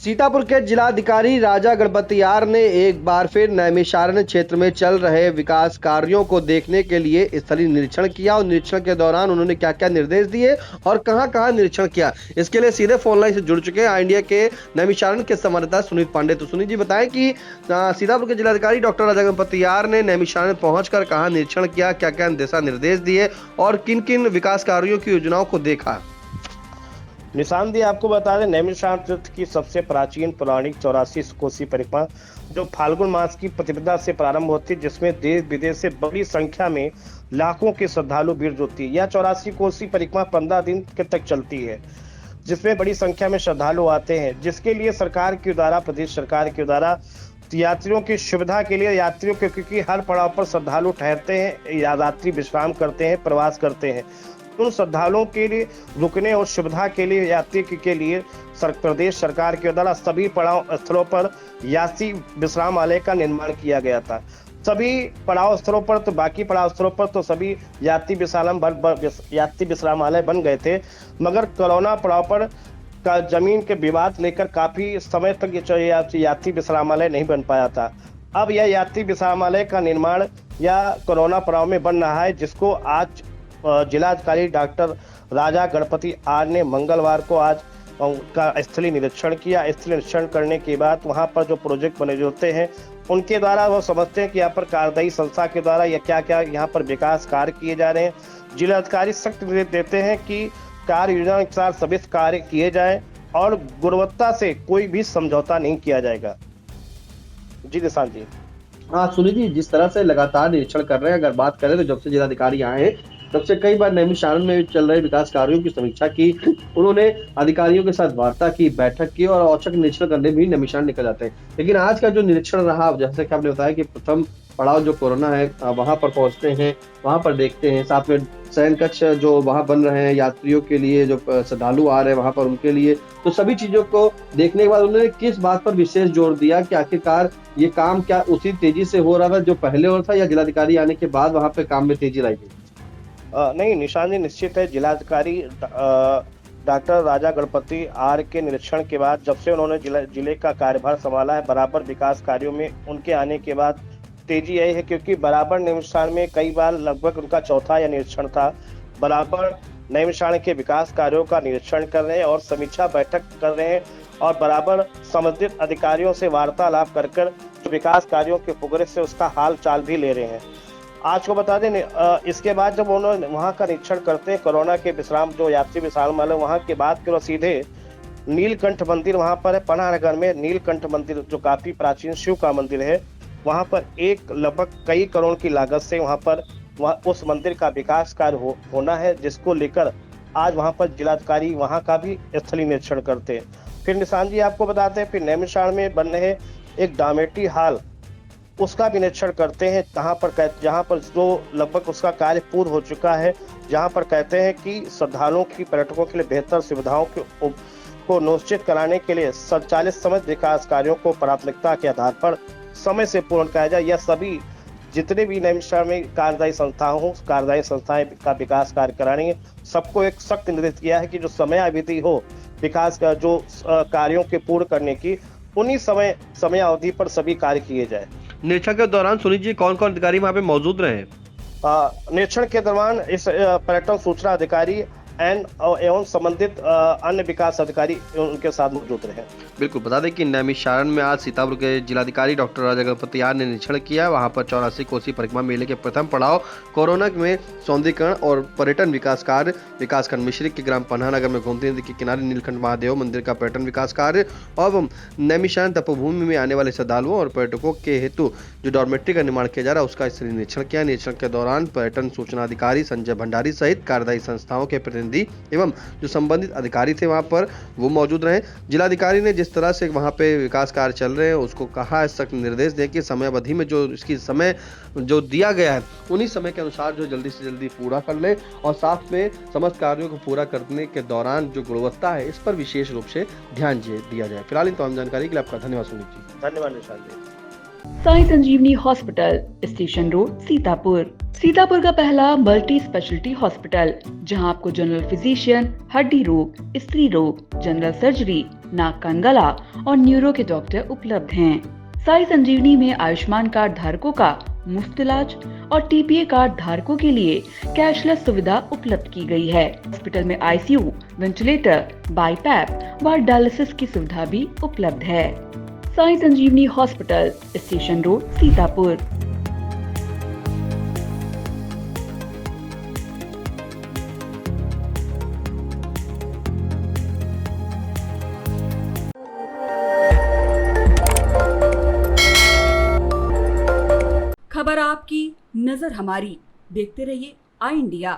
सीतापुर के जिलाधिकारी राजा गणपतियार ने एक बार फिर नैमिषारण्य क्षेत्र में चल रहे विकास कार्यों को देखने के लिए स्थलीय निरीक्षण किया और निरीक्षण के दौरान उन्होंने क्या क्या निर्देश दिए और कहां-कहां निरीक्षण किया। इसके लिए सीधे फोन लाइन से जुड़ चुके हैं इंडिया के नैमिषारण्य के संवाददाता सुनीत पांडे। तो सुनीत जी बताएं कि सीतापुर के जिलाधिकारी डॉक्टर राजा गणपतियार ने नैमिषारण्य पहुंचकर कहां निरीक्षण किया, क्या क्या दिशा निर्देश दिए और किन किन विकास कार्यों की योजनाओं को देखा। निशानदेही आपको बता दें, नैमिषारण्य तीर्थ की सबसे प्राचीन पौराणिक 84 कोसी परिक्रमा जो फाल्गुन मास की प्रतिपदा से प्रारंभ होती है, जिसमें देश विदेश से बड़ी संख्या में लाखों के श्रद्धालु भीड़ जुटती है। यह 84 कोसी परिक्रमा 15 दिन तक चलती है, जिसमें बड़ी संख्या में श्रद्धालु आते हैं, जिसके लिए सरकार के द्वारा, प्रदेश सरकार के द्वारा यात्रियों की सुविधा के लिए, यात्रियों के, क्योंकि हर पड़ाव पर श्रद्धालु ठहरते हैं, यात्री विश्राम करते हैं, प्रवास करते हैं, उन श्रद्धालुओं के लिए रुकने और सुविधा के लिए, यात्री के लिए प्रदेश सरकार के द्वारा सभी पड़ाव स्थलों पर यात्री विश्रामालय का निर्माण किया गया था। सभी पड़ाव स्थलों पर तो, बाकी पड़ाव स्थलों पर तो सभी यात्री विश्रामालय बन गए थे, मगर कोरोना पड़ाव पर का जमीन के विवाद लेकर काफी समय तक यात्री विश्रामालय नहीं बन पाया था। अब यह यात्री विश्रामालय का निर्माण या कोरोना पड़ाव में बन रहा है, जिसको आज जिलाधिकारी डॉक्टर राजा गणपतियार ने मंगलवार को आज उनका स्थलीय निरीक्षण किया। स्थलीय निरीक्षण करने के बाद वहां पर जो प्रोजेक्ट बने होते हैं, उनके द्वारा वो समझते हैं कि यहाँ पर कार्यदायी संस्था के द्वारा या क्या क्या यहाँ पर विकास कार्य किए जा रहे हैं। जिलाधिकारी सख्त निर्देश देते हैं कि कार्य योजना के अनुसार सभी कार्य किए जाए और गुणवत्ता से कोई भी समझौता नहीं किया जाएगा। जी निशान जी। हाँ सुनीत जी, जिस तरह से लगातार निरीक्षण कर रहे हैं, अगर बात करें तो जब से जिलाधिकारी आए हैं तब से कई बार नैमिषारण्य में चल रहे विकास कार्यों की समीक्षा की, उन्होंने अधिकारियों के साथ वार्ता की, बैठक की और औचक निरीक्षण करने भी नैमिषारण्य निकल जाते हैं। लेकिन आज का जो निरीक्षण रहा, जैसे कि आपने बताया कि प्रथम पड़ाव जो कोरोना है वहां पर पहुंचते हैं, वहां पर देखते हैं, साथ में शयन कक्ष जो वहां बन रहे हैं यात्रियों के लिए, जो श्रद्धालु आ रहे हैं वहां पर उनके लिए, तो सभी चीजों को देखने के बाद उन्होंने किस बात पर विशेष जोर दिया कि आखिरकार ये काम क्या उसी तेजी से हो रहा था जो पहले हो रहा था, या जिलाधिकारी आने के बाद वहां पे काम में तेजी लाई गई? नहीं निशान जी, निश्चित है। जिलाधिकारी डॉक्टर राजा गणपतियार के निरीक्षण के बाद, जब से उन्होंने जिले का कार्यभार संभाला है, बराबर विकास कार्यों में उनके आने के बाद तेजी आई है, क्योंकि बराबर नैमिषारण्य में कई बार लगभग उनका चौथा या निरीक्षण था, बराबर नैमिषारण्य के विकास कार्यों का निरीक्षण कर रहे हैं और समीक्षा बैठक कर रहे हैं और बराबर संबंधित अधिकारियों से वार्तालाप कर विकास कार्यों के प्रोग्रेस से उसका हाल चाल भी ले रहे हैं। आज को बता दें, इसके बाद जब उन्होंने वहाँ का निरीक्षण करते हैं, कोरोना के विश्राम जो यात्री विश्रामालय, वहाँ के बाद के सीधे नीलकंठ मंदिर वहाँ पर है, पनानगर में नीलकंठ मंदिर जो काफी प्राचीन शिव का मंदिर है, वहाँ पर एक लगभग कई करोड़ की लागत से वहाँ उस मंदिर का विकास कार्य होना है, जिसको लेकर आज वहाँ पर जिलाधिकारी वहाँ का भी स्थलीय निरीक्षण करते हैं। फिर निशान जी आपको बताते हैं, फिर नैमिषारण्य में बन रहे एक डॉमेट्री हॉल, उसका भी निरीक्षण करते हैं, जहाँ पर जो लगभग उसका कार्य पूर्ण हो चुका है, जहाँ पर कहते हैं कि श्रद्धालुओं की, पर्यटकों के लिए बेहतर सुविधाओं को निश्चित कराने के लिए संचालित समस्त विकास कार्यों को प्राथमिकता के आधार पर समय से पूर्ण किया जाए। यह सभी जितने भी नैमिषारण्य में कार्यदायी संस्थाएं का विकास कार्य कराएंगे, सबको एक सख्त निर्देश किया है कि जो समय अवधि हो विकास का, जो कार्यों के पूर्ण करने की, उन्हीं समय अवधि पर सभी कार्य किए जाए। निरीक्षण के दौरान सुनीत जी कौन कौन अधिकारी वहां पे मौजूद रहे? निरीक्षण के दौरान इस पर्यटन सूचना अधिकारी एवं संबंधित अन्य विकास अधिकारी उनके साथ मौजूद रहे। बिल्कुल, बता दें कि नैमिषारण्य में आज सीतापुर के जिलाधिकारी डॉक्टर राजा गणपतियार ने निरीक्षण किया। वहां पर 84 कोसी परिक्रमा मेले के प्रथम पड़ाव कोरोना में सौंदर्यीकरण और पर्यटन विकास कार्य, विकासखंड मिश्रिक के ग्राम पन्हानगर में गोमती नदी के किनारे नीलकंठ महादेव मंदिर का पर्यटन विकास कार्य और नैमिषारण्य तपोभूमि में आने वाले श्रद्धालुओं और पर्यटकों के हेतु जो डॉर्मेट्री का निर्माण किया जा रहा है उसका स्थलीय निरीक्षण किया। निरीक्षण के दौरान पर्यटन सूचना अधिकारी संजय भंडारी सहित कार्यदायी संस्थाओं के प्रतिनिधि एवं जो संबंधित अधिकारी थे वहां पर वो मौजूद रहे। जिलाधिकारी ने जिस तरह से वहां पे विकास कार्य चल रहे हैं उसको कहा, सख्त निर्देश दें कि समय अवधि में जो इसकी समय जो दिया गया है उन्हीं समय के अनुसार जो जल्दी से जल्दी पूरा कर ले और साथ में समस्त कार्यों को पूरा करने के दौरान जो गुणवत्ता है इस पर विशेष रूप से ध्यान दिया जाए। फिलहाल इन तमाम जानकारी के लिए आपका धन्यवाद सुनीत जी। धन्यवाद Nishan ji. Sai Sanjeevani hospital, station road, Sitapur. Sitapur का पहला मल्टी स्पेशलिटी हॉस्पिटल, जहां आपको जनरल फिजिशियन, हड्डी रोग, स्त्री रोग, जनरल सर्जरी, नाक कान गला और न्यूरो के डॉक्टर उपलब्ध हैं। साई संजीवनी में आयुष्मान कार्ड धारकों का मुफ्त इलाज और टीपीए कार्ड धारकों के लिए कैशलेस सुविधा उपलब्ध की गई है। हॉस्पिटल में आईसीयू, वेंटिलेटर, बाईपैप व डायलिसिस की सुविधा भी उपलब्ध है। Sai Sanjeevani hospital, station road, Sitapur. खबर आपकी, नजर हमारी। देखते रहिए आई इंडिया।